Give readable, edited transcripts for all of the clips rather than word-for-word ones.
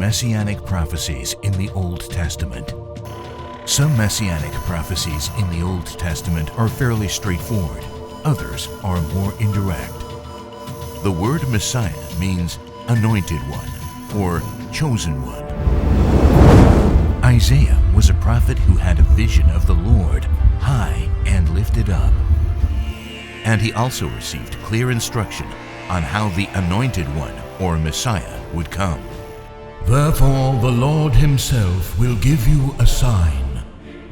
messianic prophecies in the Old Testament. Some messianic prophecies in the Old Testament are fairly straightforward. Others are more indirect. The word Messiah means anointed one or chosen one. Isaiah was a prophet who had a vision of the Lord high and lifted up. And he also received clear instruction on how the anointed one or Messiah would come. Therefore the Lord himself will give you a sign.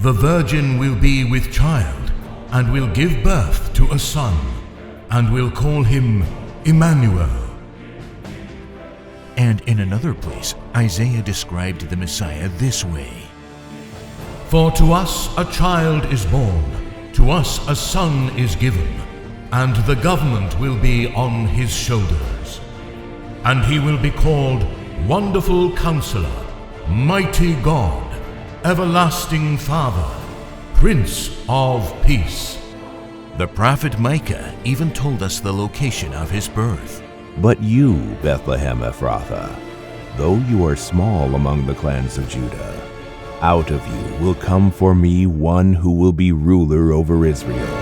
The virgin will be with child, and will give birth to a son, and will call him Emmanuel. And in another place, Isaiah described the Messiah this way. For to us a child is born, to us a son is given, and the government will be on his shoulders. And he will be called Wonderful Counselor, Mighty God, Everlasting Father, Prince of Peace. The prophet Micah even told us the location of his birth. But you, Bethlehem Ephrathah, though you are small among the clans of Judah, out of you will come for me one who will be ruler over Israel,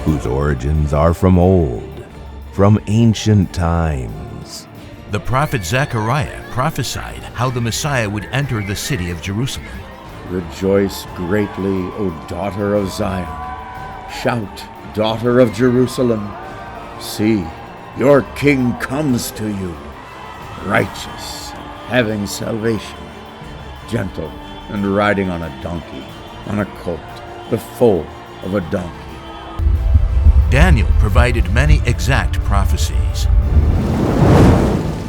whose origins are from old, from ancient times. The prophet Zechariah prophesied how the Messiah would enter the city of Jerusalem. Rejoice greatly, O daughter of Zion. Shout, daughter of Jerusalem. See, your king comes to you, righteous, having salvation, gentle, and riding on a donkey, on a colt, the foal of a donkey. Daniel provided many exact prophecies,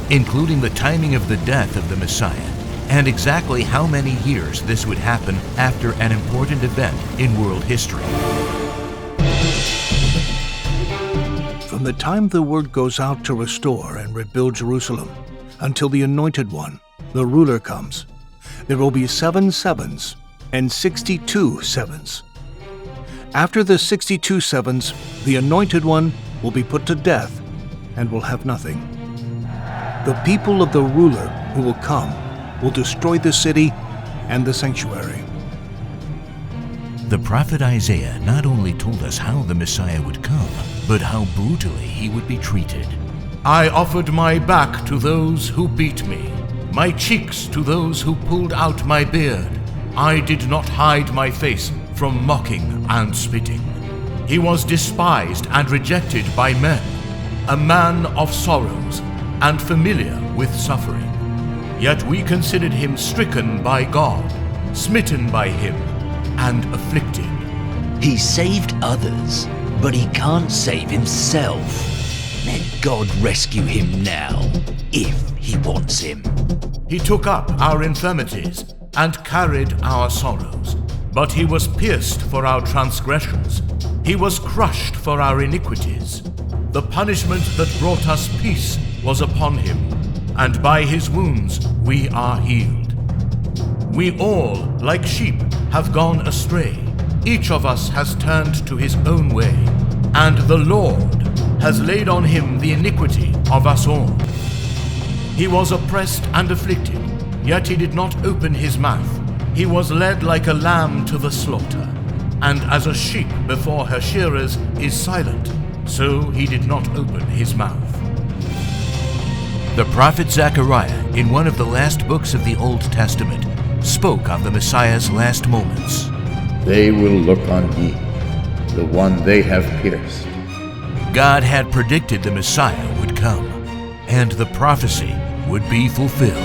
including the timing of the death of the Messiah and exactly how many years this would happen after an important event in world history. From the time the word goes out to restore and rebuild Jerusalem until the Anointed One, the ruler, comes, there will be 7 sevens and 62 sevens. After the 62 sevens, the Anointed One will be put to death and will have nothing. The people of the ruler who will come will destroy the city and the sanctuary. The prophet Isaiah not only told us how the Messiah would come, but how brutally he would be treated. I offered my back to those who beat me, my cheeks to those who pulled out my beard. I did not hide my face from mocking and spitting. He was despised and rejected by men, a man of sorrows and familiar with suffering. Yet we considered him stricken by God, smitten by him, and afflicted. He saved others, but he can't save himself. Let God rescue him now, if he wants him. He took up our infirmities and carried our sorrows. But he was pierced for our transgressions. He was crushed for our iniquities. The punishment that brought us peace was upon him, and by his wounds we are healed. We all, like sheep, have gone astray. Each of us has turned to his own way, and the Lord has laid on him the iniquity of us all. He was oppressed and afflicted, yet he did not open his mouth. He was led like a lamb to the slaughter, and as a sheep before her shearers is silent, so he did not open his mouth. The prophet Zechariah, in one of the last books of the Old Testament, spoke of the Messiah's last moments. They will look on me, the one they have pierced. God had predicted the Messiah would come, and the prophecy would be fulfilled.